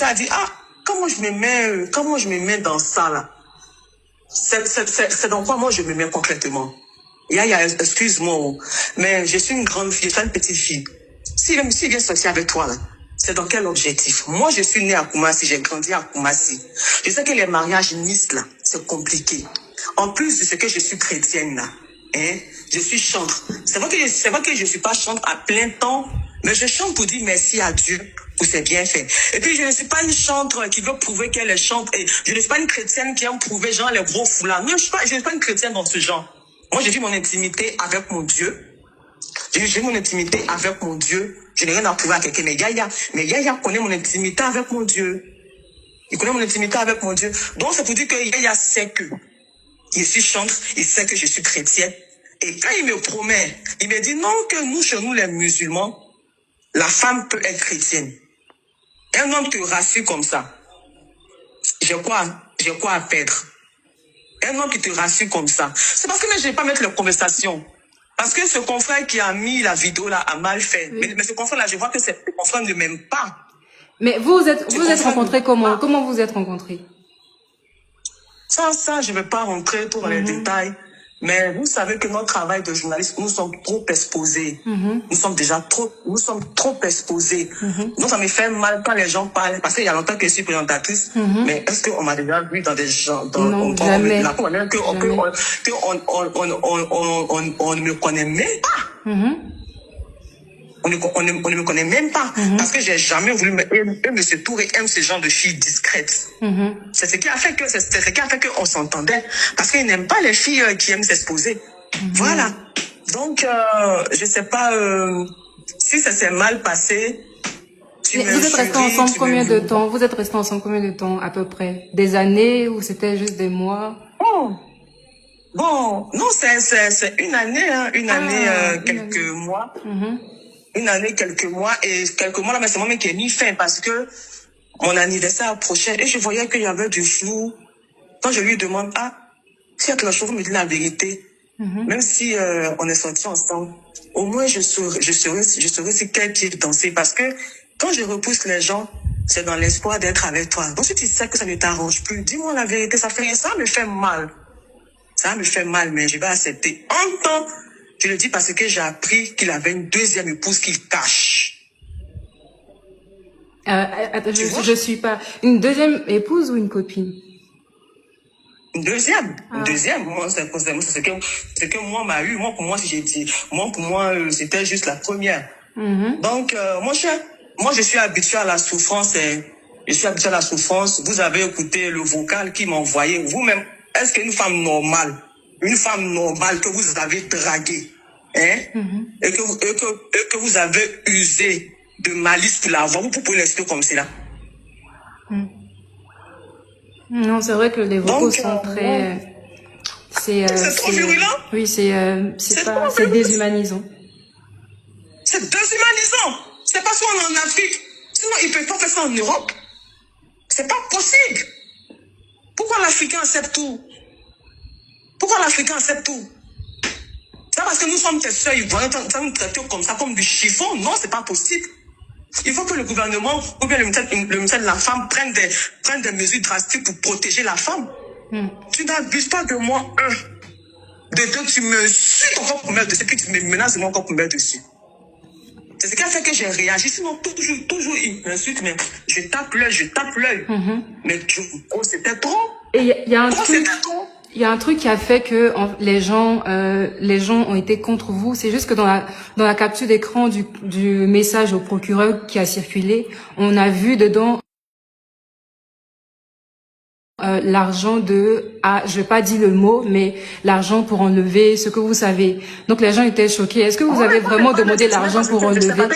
à dire, ah, comment je me mets dans ça, là? C'est dans quoi moi je me mets concrètement? Excuse-moi, mais je suis une grande fille, je suis une petite fille. Si vient sortir avec toi, là, c'est dans quel objectif? Moi, je suis née à Koumassi, j'ai grandi à Koumassi. Je sais que les mariages Nice, là, c'est compliqué. En plus de ce que je suis chrétienne, là, hein, je suis chantre. C'est vrai que je suis pas chantre à plein temps, mais je chante pour dire merci à Dieu pour ses bienfaits. Et puis, je ne suis pas une chantre qui veut prouver qu'elle est chantre. Et je ne suis pas une chrétienne qui aime prouver, genre, les gros foulards. Non, je suis pas une chrétienne dans ce genre. Moi, j'ai vu mon intimité avec mon Dieu. J'ai mon intimité avec mon Dieu. Je n'ai rien à prouver à quelqu'un. Mais Yaya connaît mon intimité avec mon Dieu. Il connaît mon intimité avec mon Dieu. Donc, c'est pour dire que Yaya sait que je suis chantre, il sait que je suis chrétienne. Et quand il me promet, il me dit non, que nous, chez nous, les musulmans, la femme peut être chrétienne. Un homme te rassure comme ça. J'ai quoi à perdre? Un homme qui te rassure comme ça. C'est parce que je ne vais pas mettre les conversations. Parce que ce confrère qui a mis la vidéo là a mal fait. Oui. Mais ce confrère là, je vois que ce confrère ne m'aime pas. Mais vous êtes rencontrés comment? Comment vous êtes rencontrés? Ça, je ne vais pas rentrer trop dans les détails. Mais vous savez que notre travail de journaliste, nous sommes trop exposés. Nous sommes trop exposés. Donc, ça me fait mal quand les gens parlent. Parce qu'il y a longtemps que je suis présentatrice. Mais est-ce qu'on m'a déjà vu dans des gens, non, jamais. On ne me connaît même pas. On ne me connaît même pas. Parce que j'ai jamais voulu M. Touré aime ce genre de filles discrètes. C'est ce qui a fait qu'on s'entendait. Parce qu'il n'aime pas les filles qui aiment s'exposer. Voilà. Donc, je sais pas si ça s'est mal passé. Vous êtes restés ensemble combien de temps? Vous êtes restés ensemble combien de temps à peu près? Des années ou c'était juste des mois? Bon, non, c'est une année, hein, quelques mois. Une année, quelques mois, et quelques mois là, mais c'est moi-même qui ai mis fin parce que mon anniversaire approchait et je voyais qu'il y avait du flou. Quand je lui demande, si il y a quelque chose, vous me dites la vérité, même si on est sortis ensemble, au moins je saurais sur quel pied danser parce que quand je repousse les gens, c'est dans l'espoir d'être avec toi. Donc si tu sais que ça ne t'arrange plus, dis-moi la vérité, ça me fait mal. Ça me fait mal, mais je vais accepter. En temps, je le dis parce que j'ai appris qu'il avait une deuxième épouse qu'il cache. Attends, je suis pas... Une deuxième épouse ou une copine? Une deuxième. Moi, c'est ce que moi m'a eu. Moi, pour moi, si j'ai dit, c'était juste la première. Donc, moi, je suis habitué à la souffrance. Vous avez écouté le vocal qui m'a envoyé. Vous-même, est-ce qu'une femme normale que vous avez draguée, hein, et que vous avez usé de malice pour l'avoir, vous pouvez l'expliquer comme cela? Non, c'est vrai que les vocaux sont très... C'est trop virulent. Oui, c'est déshumanisant. C'est déshumanisant. C'est parce qu'on est en Afrique. Sinon, ils ne peuvent pas faire ça en Europe. C'est pas possible. Pourquoi l'Africain accepte tout? C'est parce que nous sommes tes sœurs ivoiriens, ça nous traite comme ça, comme du chiffon. Non, c'est pas possible. Il faut que le gouvernement ou bien le ministère de la femme prenne des mesures drastiques pour protéger la femme. Tu n'abuses pas de moi, de deux, tu me suis encore pour mettre dessus, puis tu me menaces de moi encore pour mettre dessus. C'est ce qui a fait que j'ai réagi. Sinon, toujours, il m'insulte, mais je tape l'œil. Mais c'était trop. Et il y a un truc qui a fait que les gens ont été contre vous. C'est juste que dans la capture d'écran du message au procureur qui a circulé, on a vu dedans l'argent je vais pas dire le mot, mais l'argent pour enlever ce que vous savez. Donc les gens étaient choqués. Est-ce que vous avez vraiment demandé l'argent pour enlever?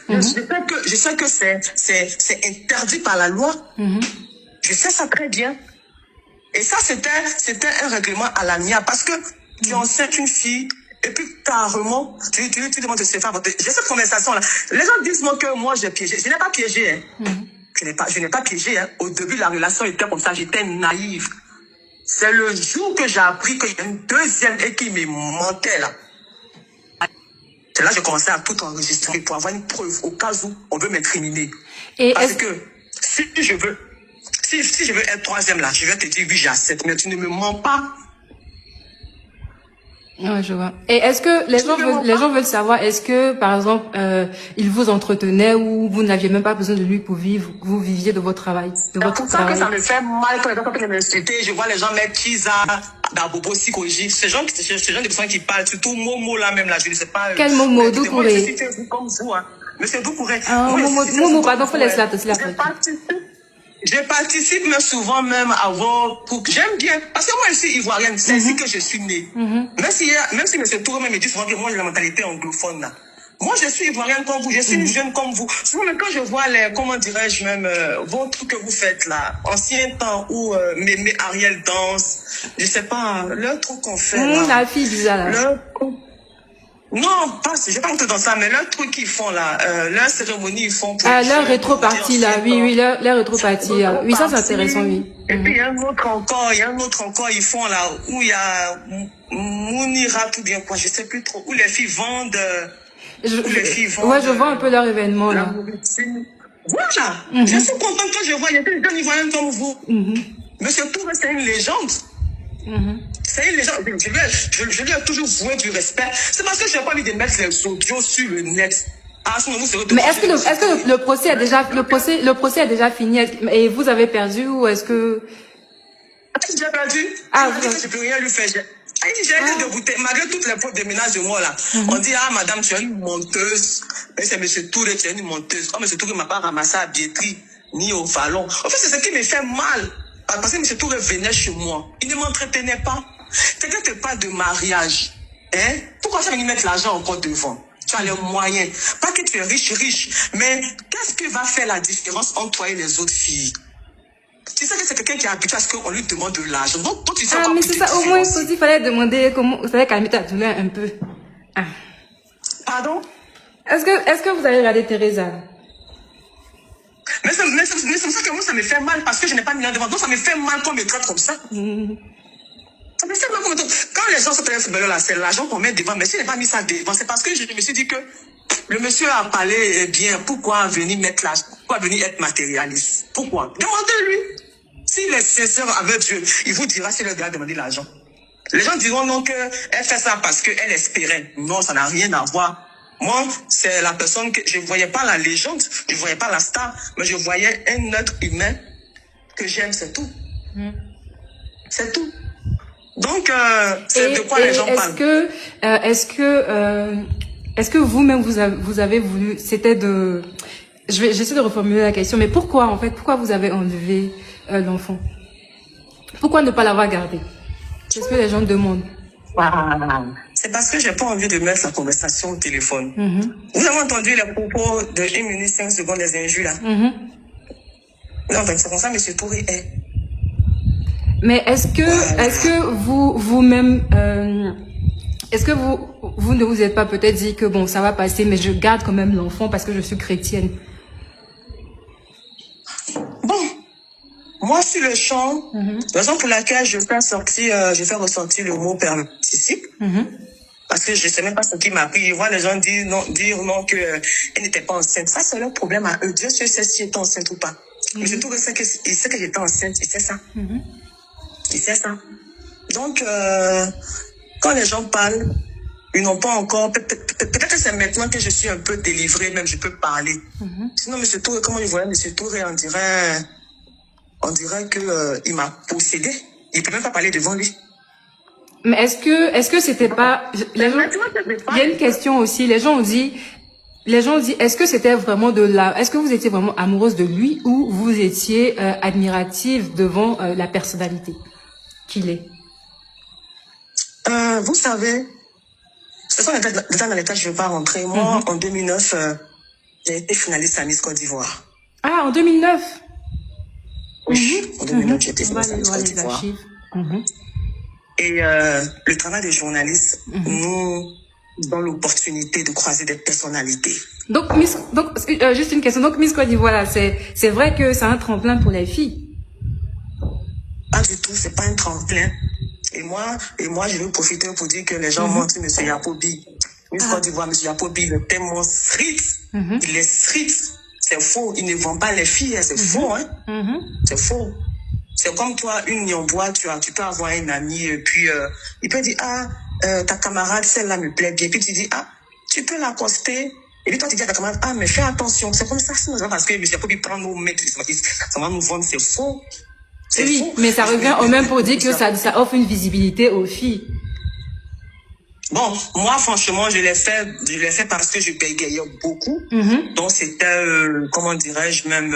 Je sais que c'est interdit par la loi. Je sais ça très bien. Et ça, c'était un règlement à l'amiable parce que tu enceintes une fille et puis carrément, tu demandes de se faire voter. J'ai cette conversation-là. Les gens disent moi que moi j'ai piégé. Je n'ai pas piégé. Hein. Je n'ai pas piégé. Hein. Au début, la relation était comme ça. J'étais naïve. C'est le jour que j'ai appris qu'il y a une deuxième et qui me mentait là. C'est là que j'ai commencé à tout enregistrer pour avoir une preuve au cas où on veut m'incriminer. Parce que si je veux, si je veux être troisième là, je vais te dire oui, j'accepte, mais tu ne me mens pas. Ouais, je vois. Et est-ce que les gens veulent savoir, est-ce que, par exemple, il vous entretenait ou vous n'aviez même pas besoin de lui pour vivre, vous viviez de votre travail, de votre C'est pour ça que ça me fait mal quand les gens peuvent m'insulter. Je vois les gens mettre Kiza, Dabobo, Sikoji. Ces gens de personnes qui parlent, surtout Momo là même là, je ne sais pas. Quel Momo, Doucouré? Comme vous, hein. Monsieur Doucouré. Ah, Momo, pardon, faut laisser la après. Je participe mais souvent même avant pour j'aime bien parce que moi je suis ivoirienne, c'est ici que je suis née. Même si M. Touré me dit souvent que moi j'ai la mentalité anglophone là. Moi je suis ivoirienne comme vous, je suis une jeune comme vous. Souvent même quand je vois les comment dirais-je même vos trucs que vous faites là, ancien temps où mes Ariel danse, je sais pas leur truc qu'on fait là. La fille bizarre là. Non, je vais pas entrer dans ça, mais leur truc qu'ils font là, leur cérémonie ils font. Leur rétro-partie là, oui, leur rétro-partie. Oui, ça c'est intéressant, oui. Et puis il y a un autre encore, ils font là, où il y a Mounira, tout bien quoi, je sais plus trop, où les filles vendent. Ouais, je vois un peu leur événement là. Voilà, je suis contente quand je vois, il y a des gens ivoiriens comme vous. Monsieur Touré, c'est une légende. C'est une légende. Je lui ai toujours voué du respect. C'est parce que je n'ai pas envie de mettre les audios sur le net. Mais est-ce que le procès a déjà fini et vous avez perdu ou est-ce que j'ai perdu? Je peux rien lui faire. J'ai été dégoûtée. Malgré toutes les fautes de ménage de moi là. On dit madame tu es une menteuse. Mais c'est monsieur Touré tu es une menteuse. Oh monsieur Touré m'a pas ramassé à billetterie ni au vallon. En fait c'est ce qui me fait mal. Parce que M. Touré venait chez moi. Il ne m'entretenait pas. Quelqu'un te parle de mariage. Hein? Pourquoi ça venir mettre l'argent encore devant? Tu as les moyens. Pas que tu es riche. Mais qu'est-ce qui va faire la différence entre toi et les autres filles? Tu sais que c'est quelqu'un qui est habitué à ce qu'on lui demande de l'argent. Donc, toi, tu sais mais c'est ça. Au moins, il fallait demander comment. Il fallait calmer ta douleur un peu. Pardon? Est-ce que vous avez regardé Teresa? Mais c'est pour ça que moi, ça me fait mal parce que je n'ai pas mis en devant. Donc, ça me fait mal qu'on me traite comme ça. Ça me fait mal qu'on me traite. Quand les gens sont très footballeurs là, c'est l'argent qu'on met devant. Mais si je n'ai pas mis ça devant, c'est parce que je me suis dit que le monsieur a parlé bien. Pourquoi venir mettre l'argent? Pourquoi venir être matérialiste? Pourquoi? Demandez-lui. S'il est sincère avec Dieu, il vous dira s'il a demandé l'argent. Les gens diront non qu'elle fait ça parce qu'elle espérait. Non, ça n'a rien à voir. Moi, c'est la personne que je ne voyais pas la légende, je ne voyais pas la star, mais je voyais un être humain que j'aime, c'est tout. C'est tout. Donc, c'est de quoi les gens parlent. Est-ce que vous-même, vous avez voulu, c'était de... J'essaie de reformuler la question, mais pourquoi, en fait, pourquoi vous avez enlevé l'enfant? Pourquoi ne pas l'avoir gardé? C'est ce que les gens demandent. C'est parce que j'ai pas envie de mettre la conversation au téléphone. Vous avez entendu les propos de 1 minute 5 secondes des injures là? Non, donc c'est comme ça, M. Touré est. Mais est-ce que vous-même, est-ce que vous ne vous êtes pas peut-être dit que bon, ça va passer, mais je garde quand même l'enfant parce que je suis chrétienne? Bon, moi sur le champ, la raison pour laquelle je fais ressortir le mot participe, parce que je ne sais même pas ce qui m'a pris. Je vois les gens dire non qu'elle n'était pas enceinte. Ça, c'est leur problème à eux. Dieu sait si j'étais enceinte ou pas. Mais je trouve il sait que j'étais enceinte, il sait ça. Il sait ça. Donc, quand les gens parlent, ils n'ont pas encore... Peut-être que c'est maintenant que je suis un peu délivrée, même je peux parler. Sinon, M. Touré, comment il voyait M. Touré, on dirait qu'il m'a possédé. Il ne peut même pas parler devant lui. Mais est-ce que c'était pas... Il y a une question aussi. Les gens ont dit, est-ce que c'était vraiment est-ce que vous étiez vraiment amoureuse de lui ou vous étiez admirative devant la personnalité qu'il est? Vous savez, ce sont les détails dans lesquels je ne veux pas rentrer. Moi, en 2009, j'ai été finaliste à Miss Côte d'Ivoire. Ah, en 2009? Oui, en 2009, j'ai été finaliste à Miss Côte d'Ivoire. Et le travail des journalistes nous donne l'opportunité de croiser des personnalités. Donc juste une question. Donc, Miss Côte d'Ivoire, là, c'est vrai que c'est un tremplin pour les filles? Pas du tout, c'est pas un tremplin. Et moi, je veux profiter pour dire que les gens montrent M. Yapobi. Miss Côte d'Ivoire, M. Yapobi, il est tellement street. Il est street. C'est faux. Ils ne vendent pas les filles, hein. C'est faux, hein. C'est faux. C'est comme toi, une Nyambois, tu peux avoir un ami, et puis il peut dire, ta camarade, celle-là me plaît bien. Puis tu dis, tu peux l'accoster. Et puis toi, tu dis à ta camarade, mais fais attention. C'est comme ça, sinon, parce que monsieur Kobi prend nos mecs, ça va nous vendre, c'est faux. Oui, faux. Mais ça revient au même pour dire que ça offre une visibilité aux filles. Bon, moi, franchement, je l'ai fait parce que je bégayais beaucoup. Donc, c'était, comment dirais-je, même,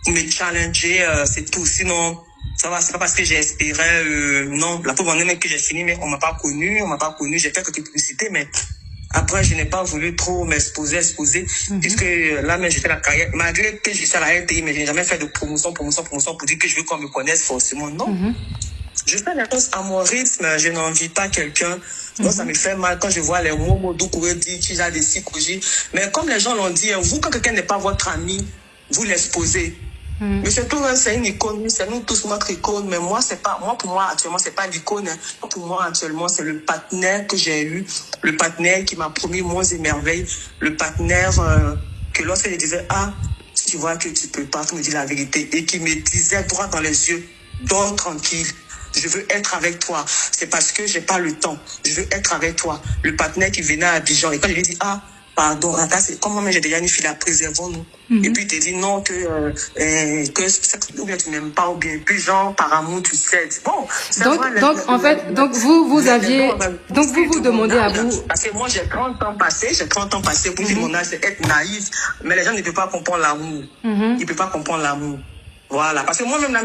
me challenger, c'est tout. Sinon, ça va, c'est pas parce que j'ai espéré, non, la pauvre année même que j'ai fini, mais on m'a pas connu, j'ai fait quelques publicités, mais après, je n'ai pas voulu trop m'exposer, puisque là, même, j'ai fait la carrière, malgré que je suis à la RTI, mais je n'ai jamais fait de promotion pour dire que je veux qu'on me connaisse forcément, non. Je fais les choses à mon rythme, je n'envie pas quelqu'un. Donc, ça me fait mal quand je vois les mots d'où courir dire qu'il a des psychologies. Mais comme les gens l'ont dit, vous, quand quelqu'un n'est pas votre ami, vous l'exposez. Mais c'est tout, c'est une icône, c'est nous tous notre icône. Mais moi, pour moi, actuellement, c'est pas l'icône. Pour moi, actuellement, c'est le partenaire que j'ai eu, le partenaire qui m'a promis monts et merveilles, le partenaire que lorsque je disais, si tu vois que tu peux pas, tu me dis la vérité, et qui me disait droit dans les yeux, dors tranquille. Je veux être avec toi. C'est parce que j'ai pas le temps. Je veux être avec toi. Le partenaire qui venait à Abidjan. Et quand je lui ai dit, pardon, Rata, c'est comment j'ai déjà une fille, la préservons-nous. Et puis, il te dit non, que ou bien tu m'aimes pas, ou bien, puis genre, par amour, tu cèdes. Bon. Donc, vous aviez, donc vous demandez à vous. Parce que moi, j'ai 30 ans passé, pour dire mon âge, c'est être naïf. Mais les gens ne peuvent pas comprendre l'amour. Ils ne peuvent pas comprendre l'amour. Voilà, parce que moi-même,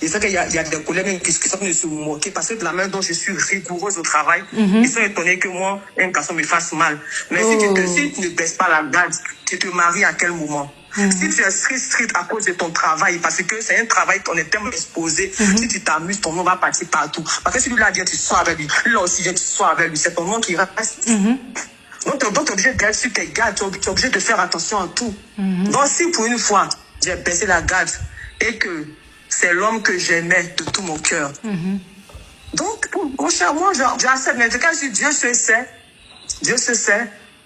je sais qu'il y a des collègues qui sont venus se moquer parce que de la main dont je suis rigoureuse au travail, ils sont étonnés que moi, un garçon me fasse mal. Mais si tu ne baisses pas la garde, tu te maries à quel moment? Si tu es strict à cause de ton travail, parce que c'est un travail qu'on est tellement exposé, si tu t'amuses, ton nom va partir partout. Parce que si lui là vient, tu sors avec lui, là aussi vient, tu sors avec lui, c'est ton nom qui reste. Donc, tu es obligé d'être sur tes gardes, tu es obligé de faire attention à tout. Donc, si pour une fois, j'ai baissé la garde et que c'est l'homme que j'aimais de tout mon cœur. Donc, mon cher, moi, j'accepte. Mais en tout cas, Dieu se sait.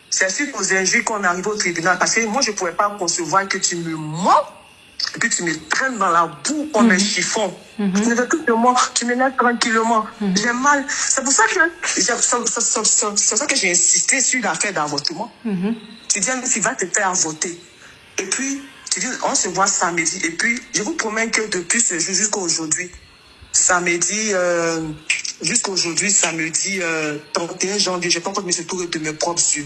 C'est suite aux injures qu'on arrive au tribunal. Parce que moi, je ne pouvais pas concevoir que tu me mens et que tu me traînes dans la boue comme un chiffon. Tu ne veux plus de moi, tu me laisses tranquillement. J'ai mal. C'est pour ça que j'ai insisté sur l'affaire d'avortement. Tu dis, tu vas te faire voter. Et puis, tu dis, on se voit samedi. Et puis, je vous promets que depuis ce jour jusqu'à aujourd'hui, samedi 31 janvier, je n'ai pas encore mis ce tour de mes propres yeux.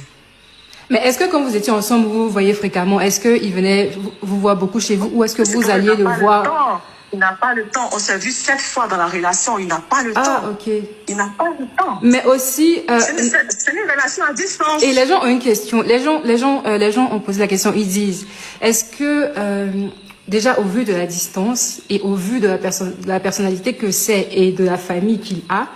Mais est-ce que quand vous étiez ensemble, vous vous voyez fréquemment? Est-ce qu'il venait vous voir beaucoup chez vous ou est-ce que vous alliez le voir? Il n'a pas le temps. On s'est vu 7 fois dans la relation. Il n'a pas le temps. Ok. Il n'a pas le temps. Mais aussi... c'est une relation à distance. Et les gens ont une question. Les gens ont posé la question. Ils disent, est-ce que... déjà, au vu de la distance et au vu de la personnalité que c'est et de la famille qu'il a,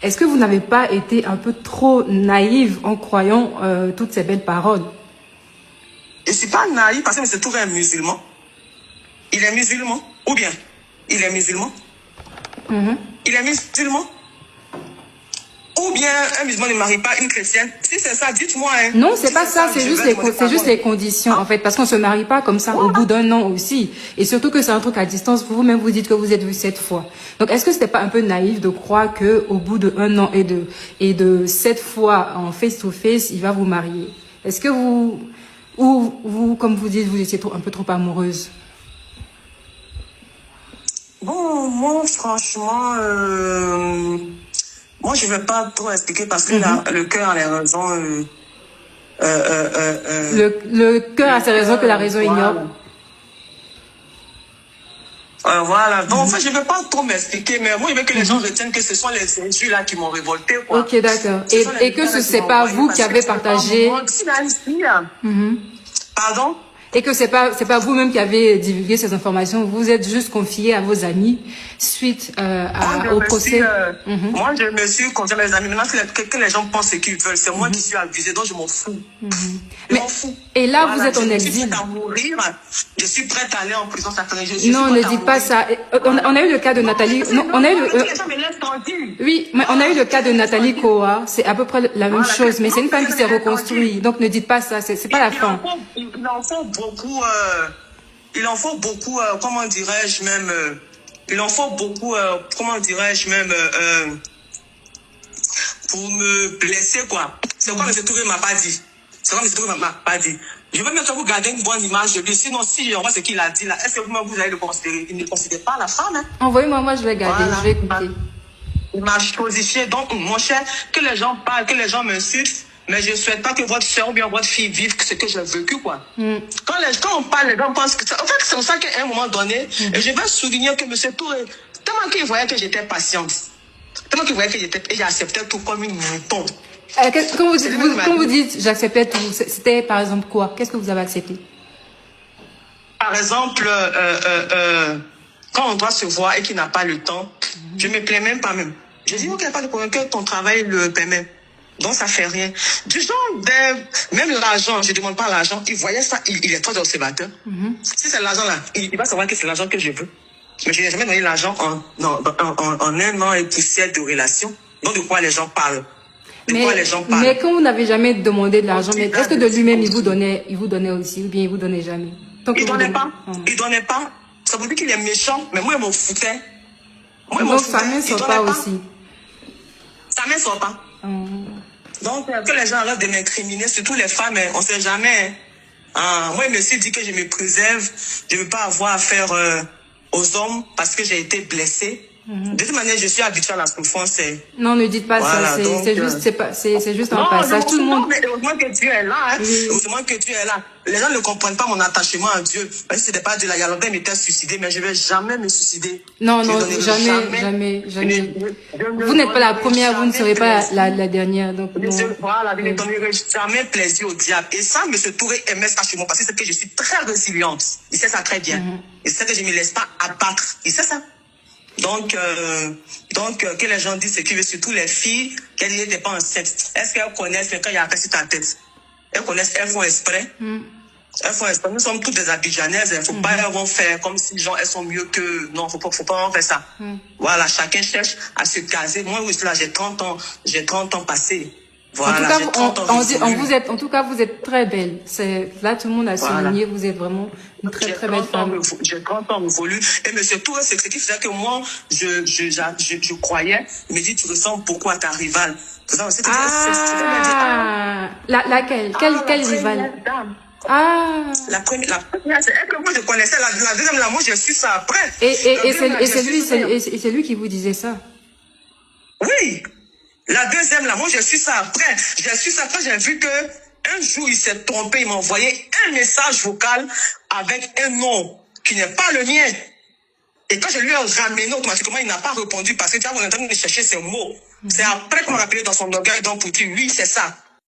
est-ce que vous n'avez pas été un peu trop naïve en croyant toutes ces belles paroles? Je ne suis pas naïve parce que c'est tout un musulman. Il est musulman. Ou bien, il est musulman. Il est musulman. Ou bien, un musulman ne marie pas une chrétienne. Si c'est ça, dites-moi. Non, c'est pas ça. C'est juste les conditions, en fait. Parce qu'on se marie pas comme ça au bout d'un an aussi. Et surtout que c'est un truc à distance. Vous-même, vous dites que vous êtes vus 7 fois. Donc, est-ce que c'était pas un peu naïf de croire que au bout d'1 an et de 7 fois en face-to-face, il va vous marier? Est-ce que vous, comme vous dites, vous étiez un peu trop amoureuse? Bon, moi, franchement, moi, je ne vais pas trop expliquer parce que le cœur a les raisons. Le cœur a ses raisons que la raison ignore. Voilà. Donc, en fait, je ne vais pas trop m'expliquer, mais moi, je veux que les gens retiennent que ce sont les injures là qui m'ont révolté, quoi. Ok, d'accord. Et que ce n'est pas vous qui avez partagé. Pardon? Et que c'est pas vous-même qui avez divulgué ces informations, vous êtes juste confié à vos amis suite au procès. Moi, je me suis confié à mes amis. Maintenant, que les gens pensent ce qu'ils veulent. C'est moi qui suis accusé, donc je m'en fous. Je m'en fous. Et là, Voilà, vous êtes en exil. Je suis prête à mourir. Je suis prête à aller en prison. Non, ne dites pas ça. On a eu le cas de Nathalie. Non, on a eu oui, mais on a eu le cas de Nathalie Koa. C'est à peu près la même chose, mais c'est une femme qui s'est reconstruite. Donc ne dites pas ça. C'est pas la fin. Il en faut beaucoup. Il en faut beaucoup. Comment dirais-je même. Il en faut beaucoup. Comment dirais-je même. Pour me blesser, quoi. C'est quoi M. Touré m'a pas dit. C'est quoi M. Touré m'a pas dit. Je veux même que vous gardez une bonne image de lui. Sinon, si on voit ce qu'il a dit là, est-ce que vous allez le considérer? Il ne considère pas la femme. Hein? Envoyez-moi, moi je vais garder, je vais écouter. Il m'a cosifié. Donc, mon cher, que les gens parlent, que les gens m'insultent, mais je ne souhaite pas que votre soeur ou bien votre fille vive ce que j'ai vécu, quoi. Quand on parle, les gens pensent que... En fait, c'est pour ça qu'à un moment donné, et je vais souligner que M. Touré, tellement qu'il voyait que j'étais patiente, tellement qu'il voyait que j'ai accepté tout comme une mouton. Quand vous dites j'acceptais tout, c'était par exemple quoi? Qu'est-ce que vous avez accepté? Par exemple, quand on doit se voir et qu'il n'a pas le temps, je me plains même pas même. Je dis, ok, il n'y a pas de problème, que ton travail le permet. Donc, ça fait rien. Du genre, même l'argent, je ne demande pas l'argent, il voyait ça, il est très observateur. Si c'est l'argent là, il va savoir que c'est l'argent que je veux. Mais je n'ai jamais donné l'argent en un an et poussière de relation. Donc, de quoi les gens parlent? Mais quand vous n'avez jamais demandé de l'argent, mais est-ce que de lui-même il vous donnait aussi, ou bien il vous donnait jamais? Il donnait pas. Il donnait pas. Ça veut dire qu'il est méchant, mais moi, il m'en foutait. Donc, sa main ne sort pas aussi. Sa main ne sort pas. Donc, que les gens arrêtent de m'incriminer, surtout les femmes, on ne sait jamais. Moi, je me suis dit que je me préserve. Je ne veux pas avoir affaire aux hommes parce que j'ai été blessée. De toute manière, je suis habituée à la souffrance. Non, ne dites pas ça. C'est juste un passage. Tout le monde. Mais heureusement que Dieu est là. Hein. Heureusement que Dieu est là. Les gens ne comprennent pas mon attachement à Dieu. Même si ce n'était pas Dieu, là, il y a longtemps, il m'était suicidé, mais je ne vais jamais me suicider. Non, jamais. Vous n'êtes pas la première, vous ne serez pas la dernière. Donc, voilà, je ne donnerai jamais plaisir au diable. Et ça, M. Touré aimait ça chez moi parce que c'est que je suis très résiliente. Il sait ça très bien. Il sait que je ne me laisse pas abattre. Il sait ça. Donc, que les gens disent ce qu'ils veulent, surtout les filles, qu'elles n'étaient pas enceintes. Est-ce qu'elles connaissent quand il y a un sur ta tête? Elles connaissent, elles font exprès. Elles font exprès. Nous sommes toutes des Abidjanaises. Il ne faut pas elles faire comme si elles sont mieux que... Non, faut pas faire ça. Voilà, chacun cherche à se caser. Moi, là, j'ai 30 ans passés. Voilà, en tout cas, vous êtes très belle. Là, tout le monde a souligné, vous êtes vraiment une très belle femme. J'ai 30 ans révolu. Et M. Touré, c'est ce qui faisait que moi, je croyais. Il me dit, tu ressembles beaucoup à ta rivale. Laquelle? Quelle rivale? La première, c'est elle que moi je connaissais. La deuxième, là, moi, je suis ça après. Et c'est lui qui vous disait ça? Oui. La deuxième, là, moi, je suis ça après. J'ai su ça après, j'ai vu que un jour, il s'est trompé, il m'a envoyé un message vocal avec un nom qui n'est pas le mien. Et quand je lui ai ramené automatiquement, il n'a pas répondu parce que tu vois, on est en train de chercher ses mots. C'est après qu'on m'a rappelé dans son orgueil, donc pour dire, oui, c'est ça.